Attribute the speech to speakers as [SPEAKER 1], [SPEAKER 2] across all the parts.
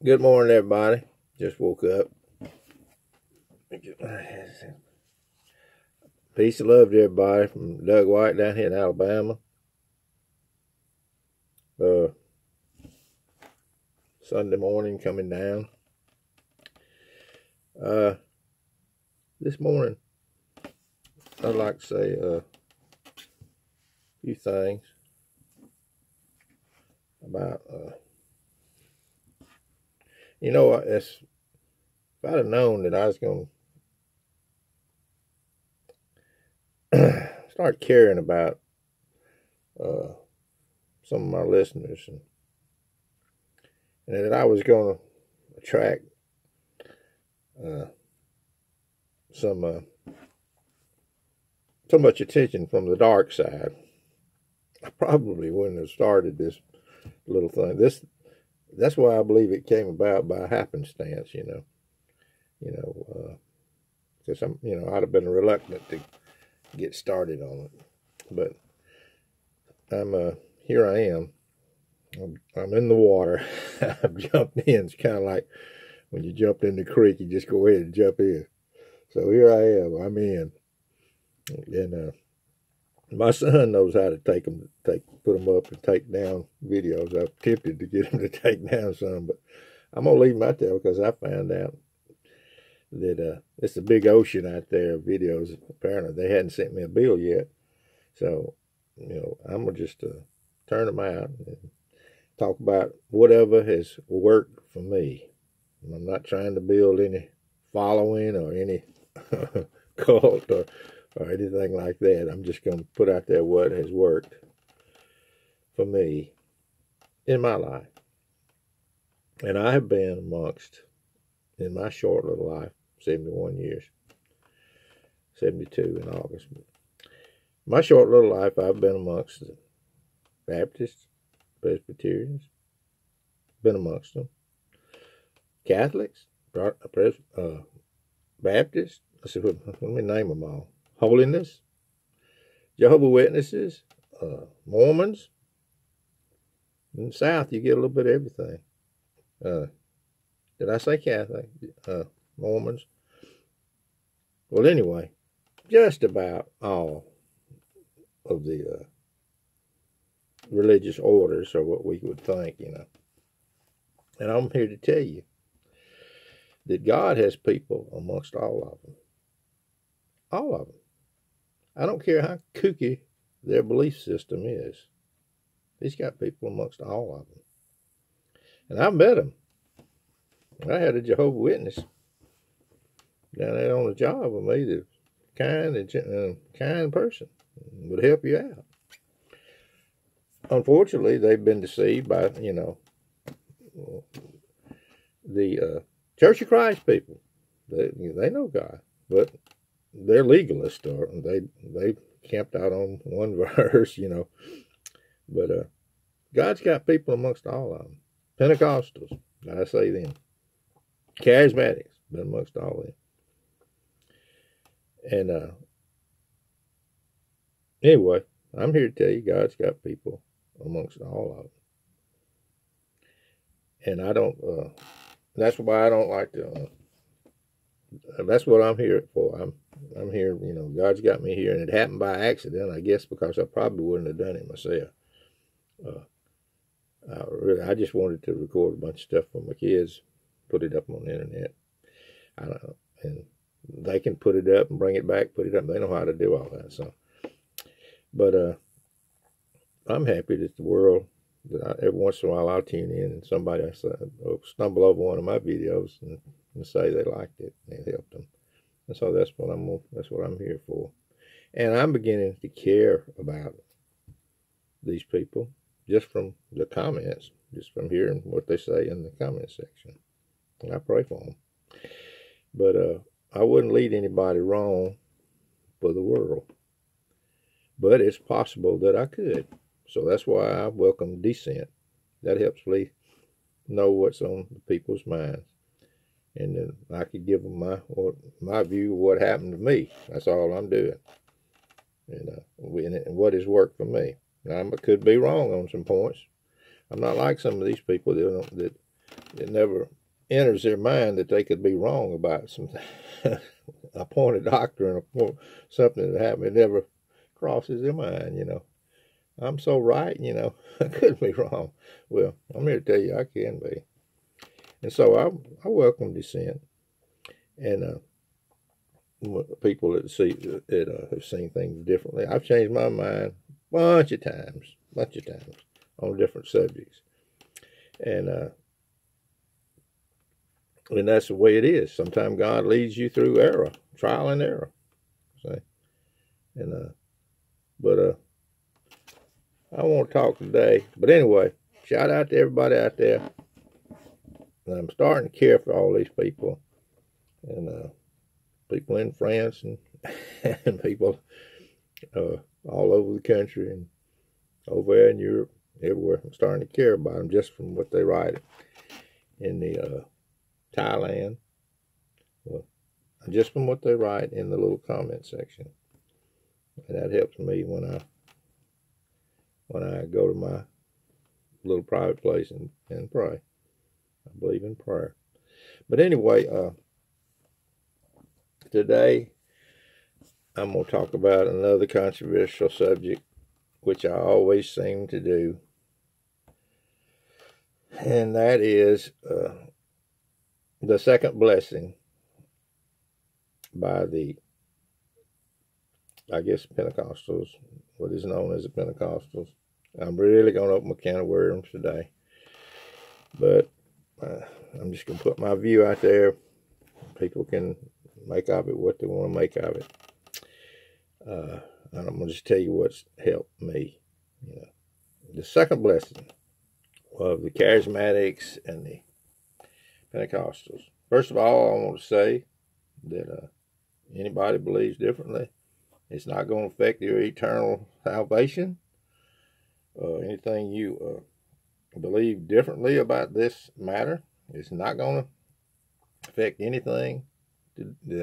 [SPEAKER 1] Good morning, everybody. Just woke up. Peace and love to everybody from Doug White down here in Alabama. Sunday morning coming down. This morning, I'd like to say a few things about, if I'd have known that I was going to start caring about some of my listeners and that I was going to attract so much attention from the dark side, I probably wouldn't have started this little thing. That's why I believe it came about by happenstance, because I'd have been reluctant to get started on it, but here I am. I'm in the water. I've jumped in. It's kind of like when you jump in the creek, you just go ahead and jump in. So here I am. I'm in, and my son knows how to put them up and take down videos. I've attempted to get him to take down some, but I'm gonna leave him out there because I found out that it's a big ocean out there of videos. Apparently, they hadn't sent me a bill yet, so I'm gonna just turn them out and talk about whatever has worked for me. I'm not trying to build any following or any cult or anything like that. I'm just going to put out there what has worked for me in my life. And I have been amongst, in my short little life, 71 years, 72 in August. My short little life, I've been amongst the Baptists, Presbyterians, been amongst them, Catholics, Baptists, let me name them all. Holiness, Jehovah's Witnesses, Mormons. In the South, you get a little bit of everything. Did I say Catholic? Mormons. Well, anyway, just about all of the religious orders or what we would think, And I'm here to tell you that God has people amongst all of them. All of them. I don't care how kooky their belief system is. He's got people amongst all of them. And I met them. I had a Jehovah's Witness down there on the job with me, the kind person, would help you out. Unfortunately, they've been deceived by, the Church of Christ people. They know God, but they're legalists, or they camped out on one verse, But God's got people amongst all of them. Pentecostals, I say them. Charismatics, been amongst all of them. And anyway, I'm here to tell you God's got people amongst all of them. And I don't, that's why I don't like to, that's what I'm here for. I'm here, God's got me here, and it happened by accident, I guess, because I probably wouldn't have done it myself. I just wanted to record a bunch of stuff for my kids, put it up on the internet. I don't know, and they can put it up and bring it back, put it up. They know how to do all that. So, but I'm happy that the world, every once in a while I'll tune in and somebody stumble over one of my videos and say they liked it and it helped them. And so that's what I'm here for. And I'm beginning to care about these people just from the comments, just from hearing what they say in the comment section. And I pray for them. But I wouldn't lead anybody wrong for the world. But it's possible that I could. So that's why I welcome dissent. That helps me know what's on the people's minds. And then I could give them my view of what happened to me. That's all I'm doing. And what has worked for me. Now, I could be wrong on some points. I'm not like some of these people that it never enters their mind that they could be wrong about some appointed doctrine or something that happened. It never crosses their mind, you know. I'm so right, you know, I could be wrong. Well, I'm here to tell you I can be. And so I welcome dissent. And people that see that have seen things differently. I've changed my mind a bunch of times on different subjects. And that's the way it is. Sometimes God leads you through error, trial and error. See? And but I won't talk today. But anyway, shout out to everybody out there. And I'm starting to care for all these people. And people in France and, and people all over the country and over there in Europe, everywhere. I'm starting to care about them just from what they write in the Thailand. Well, just from what they write in the little comment section. And that helps me when I go to my little private place and pray. I believe in prayer. But anyway, today I'm going to talk about another controversial subject, which I always seem to do. And that is the second blessing by the, I guess, Pentecostals, what is known as the Pentecostals. I'm really going to open a can of worms today. But I'm just going to put my view out there. People can make of it what they want to make of it. And I'm going to just tell you what's helped me. You know, the second blessing of the Charismatics and the Pentecostals. First of all, I want to say that anybody believes differently, it's not going to affect your eternal salvation. Anything you believe differently about this matter, it's not going to affect anything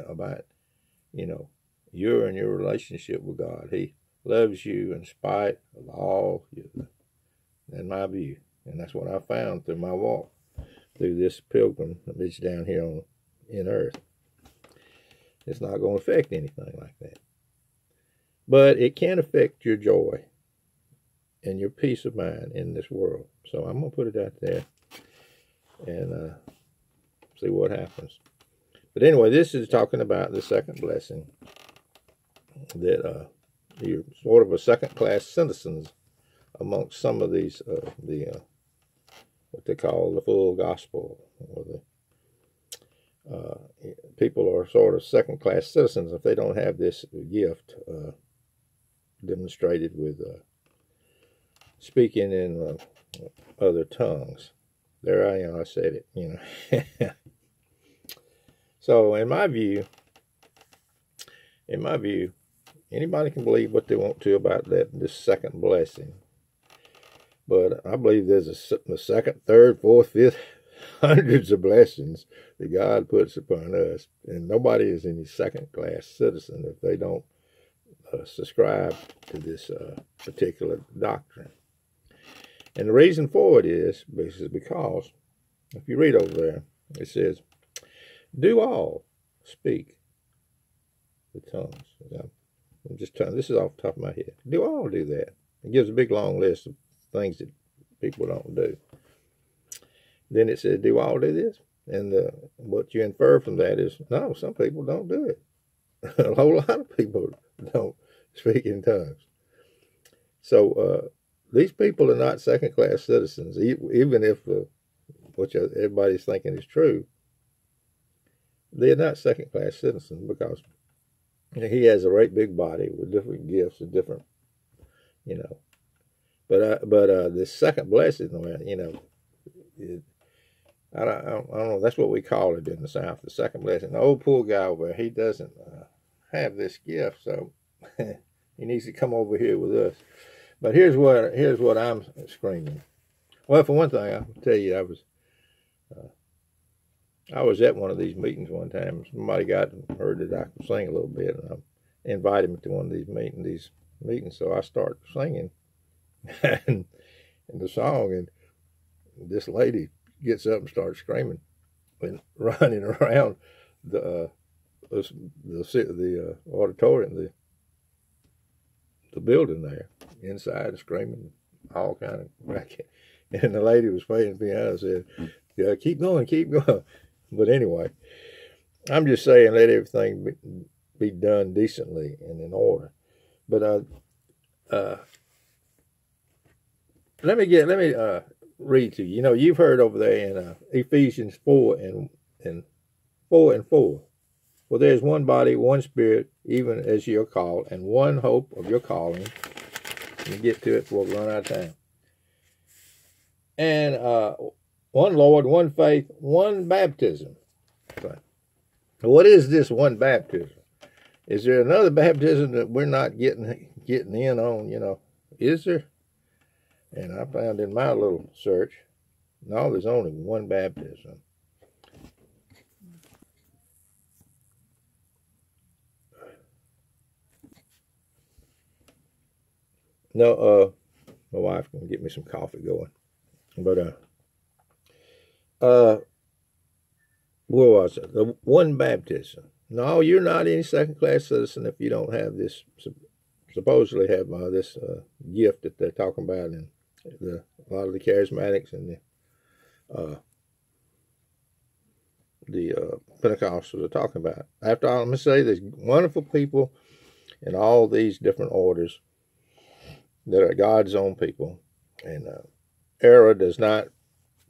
[SPEAKER 1] about, you know, you and your relationship with God. He loves you in spite of all, in my view. And that's what I found through my walk, through this pilgrimage down here in earth. It's not going to affect anything like that. But it can affect your joy and your peace of mind in this world. So I'm going to put it out there and see what happens. But anyway, this is talking about the second blessing, that you're sort of a second-class citizens amongst some of these, what they call the full gospel, or the people are sort of second-class citizens if they don't have this gift demonstrated with speaking in other tongues. There I am, I said it, you know. So in my view, anybody can believe what they want to about this second blessing. But I believe there's a second, third, fourth, fifth, hundreds of blessings that God puts upon us. And nobody is any second-class citizen if they don't subscribe to this particular doctrine. And the reason for it is because, if you read over there, it says, do all speak the tongues. I'm just telling, this is off the top of my head. Do all do that. It gives a big long list of things that people don't do. Then it says, do all do this? And what you infer from that is, no, some people don't do it. A whole lot of people don't speak in tongues. So these people are not second-class citizens, even if what everybody's thinking is true. They're not second-class citizens because he has a great big body with different gifts and different, you know. But the second blessing, you know, I don't know. That's what we call it in the South, the second blessing. The old poor guy over there, he doesn't have this gift, so he needs to come over here with us. But here's what I'm screaming. Well, for one thing, I'll tell you, I was at one of these meetings one time. Somebody heard that I could sing a little bit, and I invited me to one of these meetings. So I started singing and the song, and this lady gets up and starts screaming and running around the auditorium, the building there, inside, screaming all kind of racket. And the lady was waiting behind and said, "Yeah, keep going, keep going." But anyway, I'm just saying, let everything be done decently and in order. But let me read to you. You know, you've heard over there in Ephesians 4 and 4. For there is one body, one spirit, even as you're called, and one hope of your calling. Let me get to it before we run out of time. And one Lord, one faith, one baptism. So, what is this one baptism? Is there another baptism that we're not getting in on? You know, is there? And I found in my little search, no, there's only one baptism. No, my wife can get me some coffee going. But where was it? The one baptism. No, you're not any second-class citizen if you don't have this. Supposedly have this gift that they're talking about in a lot of the charismatics and the Pentecostals are talking about. After all, let me say, there's wonderful people in all these different orders that are God's own people, and error does not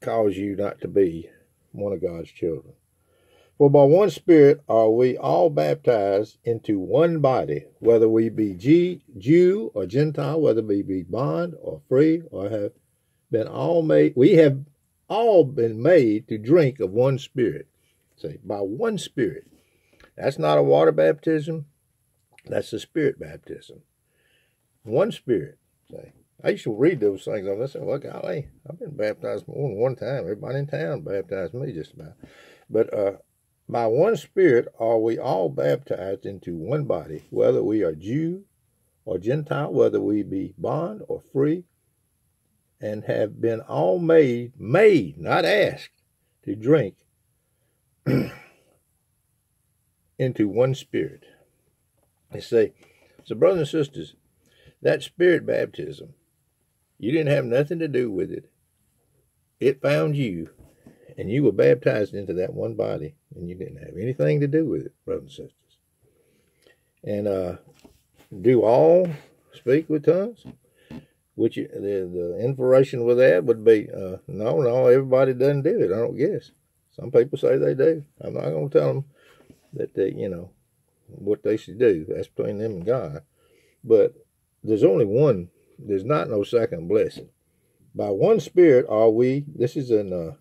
[SPEAKER 1] cause you not to be one of God's children. For by one Spirit are we all baptized into one body, whether we be Jew or Gentile, whether we be bond or free, or have been all made. We have all been made to drink of one Spirit. Say, by one Spirit. That's not a water baptism. That's a Spirit baptism. One Spirit. Say, I used to read those things. I said, well, golly, I've been baptized more than one time. Everybody in town baptized me just about. But by one Spirit are we all baptized into one body, whether we are Jew or Gentile, whether we be bond or free, and have been all made, not asked, to drink into one Spirit. They say, so brothers and sisters, that Spirit baptism, you didn't have nothing to do with it. It found you, and you were baptized into that one body, and you didn't have anything to do with it, brothers and sisters. And do all speak with tongues? Which the inspiration with that would be, no, everybody doesn't do it, I don't guess. Some people say they do. I'm not going to tell them that they, what they should do. That's between them and God. But there's only one. There's not no second blessing. By one Spirit are we, this is in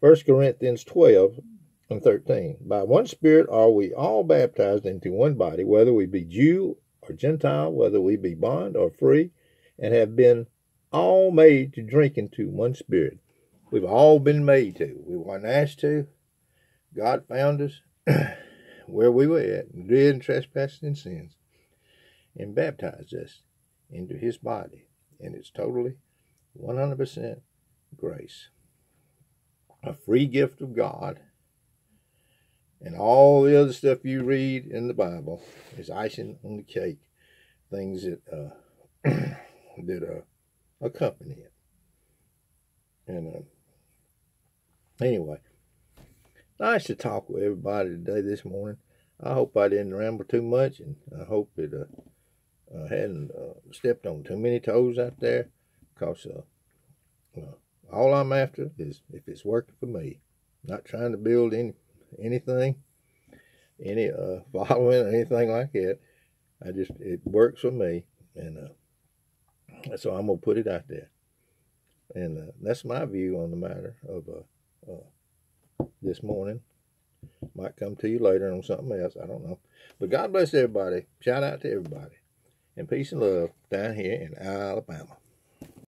[SPEAKER 1] 1 Corinthians 12 and 13. By one Spirit are we all baptized into one body, whether we be Jew or Gentile, whether we be bond or free, and have been all made to drink into one Spirit. We've all been made to. We weren't asked to. God found us where we were at, dead and trespassing in sins, and baptized us into His body. And it's totally 100% grace. A free gift of God. And all the other stuff you read in the Bible is icing on the cake. Things that that accompany it. And anyway, nice to talk with everybody today this morning. I hope I didn't ramble too much, and I hope it hadn't stepped on too many toes out there, because all I'm after is if it's working for me. Not trying to build anything, any following or anything like that. It works for me, and so I'm gonna put it out there. And that's my view on the matter of this morning. Might come to you later on something else, I don't know. But God bless everybody. Shout out to everybody. And peace and love down here in Alabama.